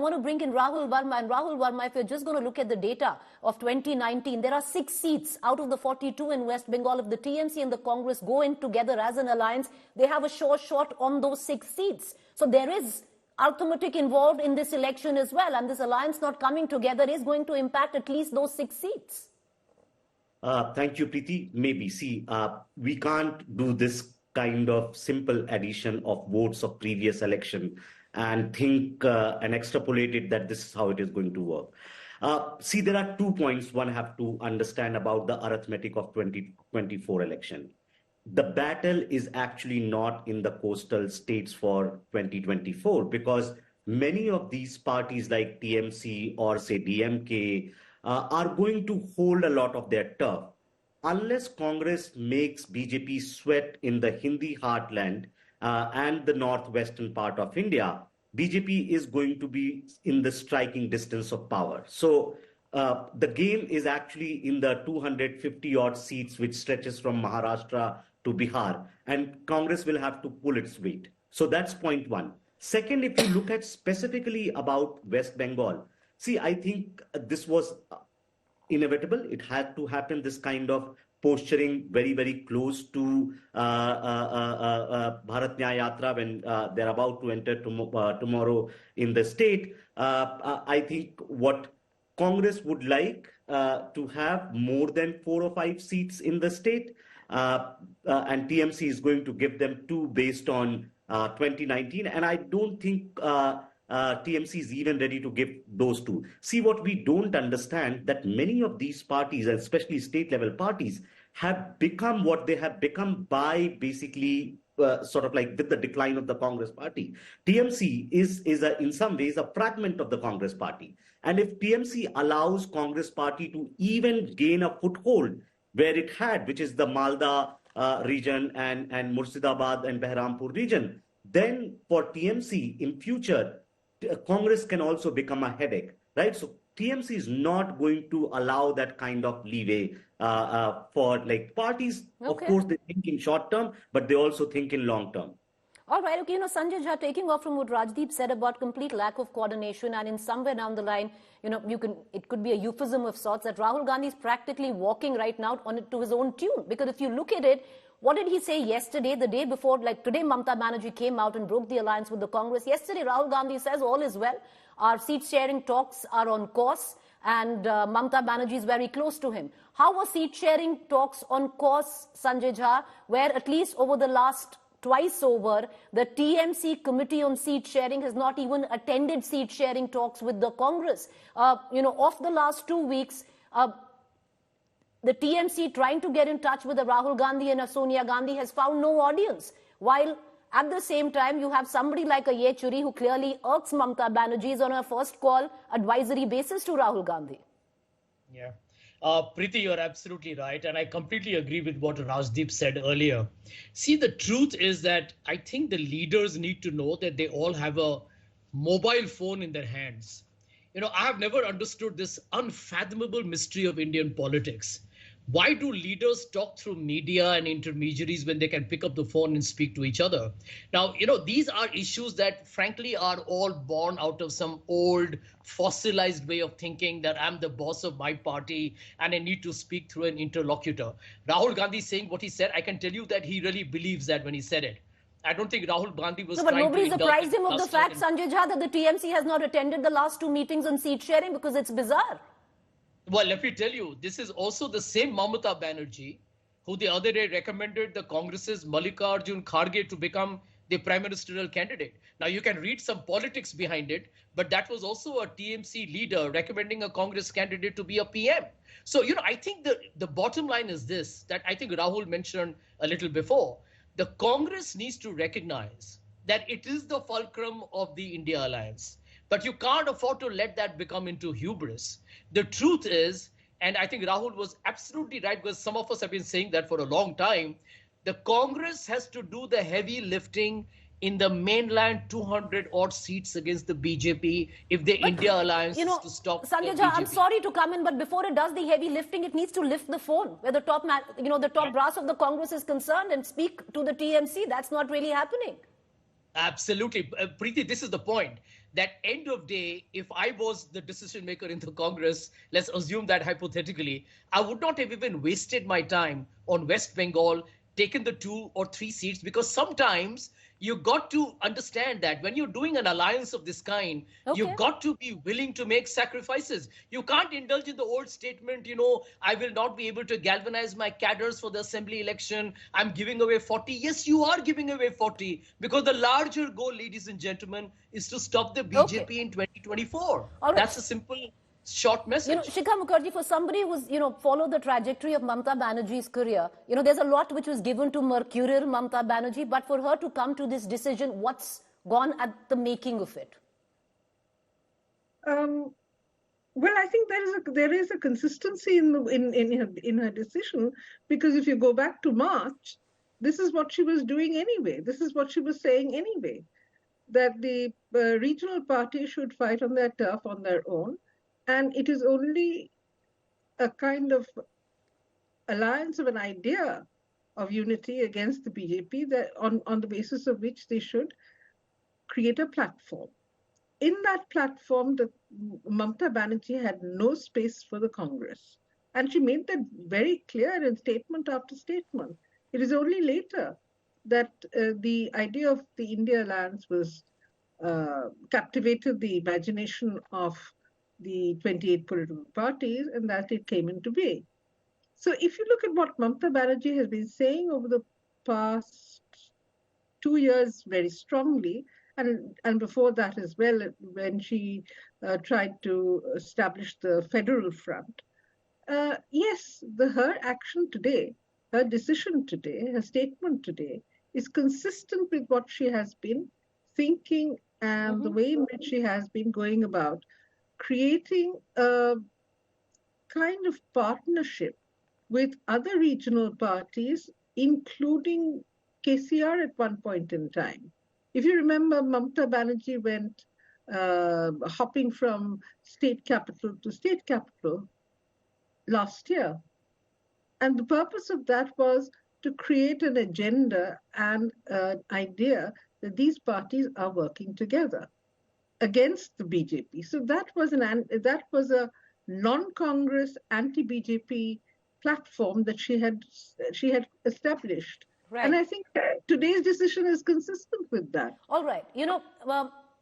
want to bring in Rahul Verma. And Rahul Verma, if you're just going to look at the data of 2019, there are 6 seats out of the 42 in West Bengal. If the TMC and the Congress go in together as an alliance, they have a sure shot on those 6 seats. So there is arithmetic involved in this election as well. And this alliance not coming together is going to impact at least those 6 seats. Thank you, Preeti. Maybe. See, we can't do this kind of simple addition of votes of previous election and think and extrapolate it that this is how it is going to work. See, there are 2 points one have to understand about the arithmetic of 2024 election. The battle is actually not in the coastal states for 2024 because many of these parties like TMC or say DMK are going to hold a lot of their turf. Unless Congress makes BJP sweat in the Hindi heartland and the northwestern part of India, BJP is going to be in the striking distance of power. So the game is actually in the 250 odd seats, which stretches from Maharashtra to Bihar, and Congress will have to pull its weight. So that's point one. Second, if you look at specifically about West Bengal, see, I think this was inevitable. It had to happen, this kind of posturing very, very close to Bharat Nyaya Yatra when they're about to enter tomorrow in the state. I think what Congress would like to have more than 4 or 5 seats in the state, and TMC is going to give them 2 based on 2019. And I don't think TMC is even ready to give those 2. See, what we don't understand that many of these parties, especially state level parties, have become what they have become by basically sort of like with the decline of the Congress party. TMC is in some ways a fragment of the Congress party. And if TMC allows Congress party to even gain a foothold where it had, which is the Malda region and Murshidabad and Behrampur region, then for TMC in future, Congress can also become a headache, right? So TMC is not going to allow that kind of leeway for like parties. Okay. Of course, they think in short term, but they also think in long term. All right. Okay. Sanjay Jha, taking off from what Rajdeep said about complete lack of coordination, and in somewhere down the line, it could be a euphemism of sorts that Rahul Gandhi is practically walking right now on it to his own tune. Because if you look at it, what did he say yesterday, the day before? Like today, Mamata Banerjee came out and broke the alliance with the Congress. Yesterday, Rahul Gandhi says all is well. Our seat sharing talks are on course, and Mamata Banerjee is very close to him. How are seat sharing talks on course, Sanjay Jha, where at least over the last twice over, the TMC Committee on Seat Sharing has not even attended seat sharing talks with the Congress? Of the last 2 weeks, the TMC trying to get in touch with the Rahul Gandhi and Sonia Gandhi has found no audience. While at the same time, you have somebody like a Yechuri who clearly irks Mamata Banerjee is on a first call advisory basis to Rahul Gandhi. Yeah. Preeti, you're absolutely right. And I completely agree with what Rajdeep said earlier. See, the truth is that I think the leaders need to know that they all have a mobile phone in their hands. I have never understood this unfathomable mystery of Indian politics. Why do leaders talk through media and intermediaries when they can pick up the phone and speak to each other? Now, these are issues that frankly are all born out of some old fossilized way of thinking that I'm the boss of my party and I need to speak through an interlocutor. Rahul Gandhi saying what he said, I can tell you that he really believes that when he said it. I don't think Rahul Gandhi was trying to... But nobody surprised him of the fact, Sanjay Jha, that the TMC has not attended the last 2 meetings on seat sharing because it's bizarre. Well, let me tell you, this is also the same Mamata Banerjee who the other day recommended the Congress's Mallikarjun Kharge to become the prime ministerial candidate. Now, you can read some politics behind it, but that was also a TMC leader recommending a Congress candidate to be a PM. So, I think the bottom line is this, that I think Rahul mentioned a little before. The Congress needs to recognize that it is the fulcrum of the India alliance. But you can't afford to let that become into hubris. The truth is, and I think Rahul was absolutely right because some of us have been saying that for a long time, the Congress has to do the heavy lifting in the mainland 200 odd seats against the BJP if the India alliance is to stop Sanjay Jha, I'm sorry to come in, but before it does the heavy lifting, it needs to lift the phone where the top brass of the Congress is concerned and speak to the TMC. That's not really happening. Absolutely. Preeti, this is the point. that end of day, if I was the decision maker in the Congress, let's assume that hypothetically, I would not have even wasted my time on West Bengal, taken the 2 or 3 seats, because sometimes you got to understand that when you're doing an alliance of this kind, Okay. you've got to be willing to make sacrifices. You can't indulge in the old statement, I will not be able to galvanize my cadres for the assembly election. I'm giving away 40. Yes, you are giving away 40, because the larger goal, ladies and gentlemen, is to stop the BJP Okay. in 2024. All right. That's a simple, short message. Shikha Mukherjee, for somebody who's, followed the trajectory of Mamata Banerjee's career, there's a lot which was given to mercurial Mamata Banerjee, but for her to come to this decision, what's gone at the making of it? Well, I think there is a consistency in her decision, because if you go back to March, this is what she was doing anyway. This is what she was saying anyway, that the regional parties should fight on their turf on their own, and it is only a kind of alliance of an idea of unity against the BJP that on the basis of which they should create a platform. In that platform, Mamata Banerjee had no space for the Congress. And she made that very clear in statement after statement. It is only later that the idea of the India Alliance was captivated the imagination of the 28 political parties, and that it came into being. So if you look at what Mamata Banerjee has been saying over the past 2 years very strongly, and before that as well, when she tried to establish the federal front, yes, her action today, her decision today, her statement today is consistent with what she has been thinking and the way in which she has been going about creating a kind of partnership with other regional parties, including KCR at one point in time. If you remember, Mamata Banerjee went hopping from state capital to state capital last year. And the purpose of that was to create an agenda and an idea that these parties are working together against the BJP. So that was a non-Congress anti-BJP platform that she had established. Right. And I think today's decision is consistent with that. All right.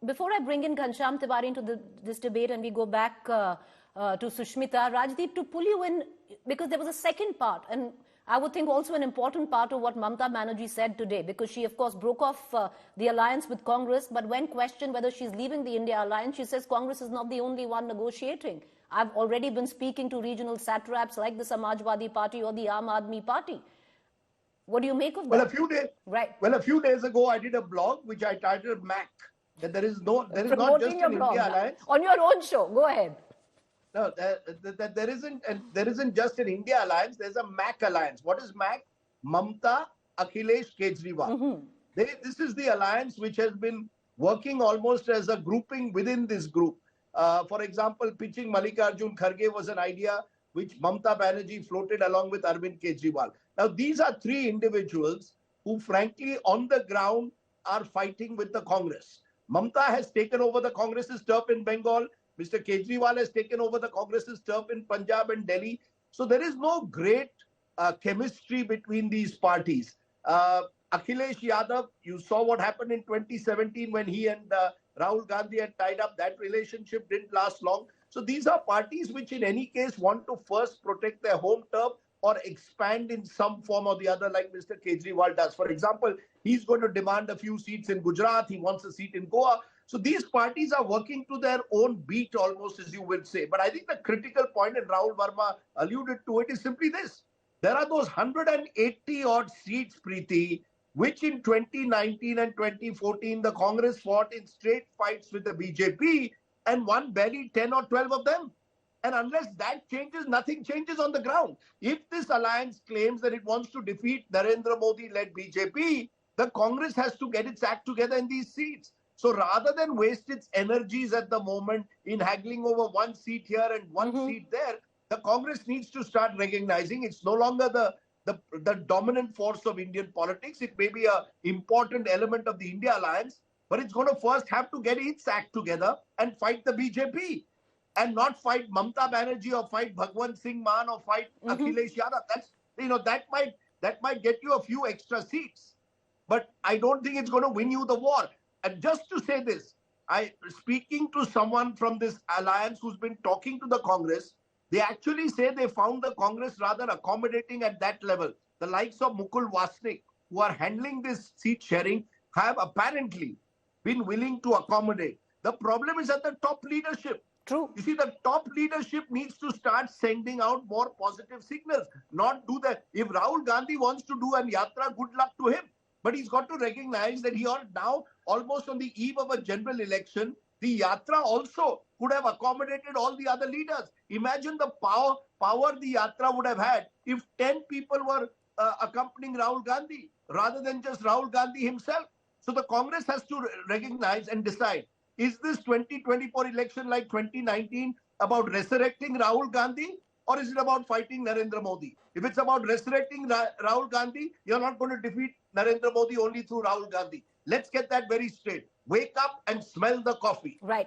Before I bring in Ghanshyam Tiwari into this debate and we go back to Sushmita, Rajdeep, to pull you in, because there was a second part, and I would think also an important part of what Mamata Banerjee said today, because she, of course, broke off the alliance with Congress, but when questioned whether she's leaving the India alliance, she says Congress is not the only one negotiating. I've already been speaking to regional satraps like the Samajwadi Party or the Aam Aadmi Party. What do you make of that? Well, a few days ago, I did a blog which I titled MAC. That there is not just an India alliance. On your own show, go ahead. No, there isn't just an India alliance. There's a MAC alliance. What is MAC? Mamata, Akhilesh, Kejriwal. This is the alliance which has been working almost as a grouping within this group. For example, pitching Mallikarjun Kharge was an idea which Mamata Banerjee floated along with Arvind Kejriwal. Now, these are three individuals who, frankly, on the ground are fighting with the Congress. Mamata has taken over the Congress's turf in Bengal. Mr. Kejriwal has taken over the Congress's turf in Punjab and Delhi. So there is no great chemistry between these parties. Akhilesh Yadav, you saw what happened in 2017 when he and Rahul Gandhi had tied up. That relationship didn't last long. So these are parties which in any case want to first protect their home turf or expand in some form or the other, like Mr. Kejriwal does. For example, he's going to demand a few seats in Gujarat. He wants a seat in Goa. So these parties are working to their own beat almost, as you will say. But I think the critical point, and Rahul Verma alluded to it, is simply this. There are those 180 odd seats, Preeti, which in 2019 and 2014, the Congress fought in straight fights with the BJP and won barely 10 or 12 of them. And unless that changes, nothing changes on the ground. If this alliance claims that it wants to defeat Narendra Modi-led BJP, the Congress has to get its act together in these seats. So rather than waste its energies at the moment in haggling over one seat here and one seat there, the Congress needs to start recognizing it's no longer the dominant force of Indian politics. It may be an important element of the India alliance, but it's going to first have to get its act together and fight the BJP, and not fight Mamata Banerjee or fight Bhagwant Singh Maan or fight Akhilesh Yadav. That's, that might get you a few extra seats, but I don't think it's going to win you the war. And just to say this, speaking to someone from this alliance who's been talking to the Congress, they actually say they found the Congress rather accommodating at that level. The likes of Mukul Wasnik, who are handling this seat sharing, have apparently been willing to accommodate. The problem is at the top leadership. True. You see, the top leadership needs to start sending out more positive signals, not do that. If Rahul Gandhi wants to do an yatra, good luck to him. But he's got to recognize that he are now almost on the eve of a general election. The yatra also could have accommodated all the other leaders. Imagine the power the yatra would have had if 10 people were accompanying Rahul Gandhi rather than just Rahul Gandhi himself. So the Congress has to recognize and decide, is this 2024 election like 2019 about resurrecting Rahul Gandhi, or is it about fighting Narendra Modi? If it's about resurrecting Rahul Gandhi, you're not going to defeat Narendra Modi only through Rahul Gandhi. Let's get that very straight. Wake up and smell the coffee. Right.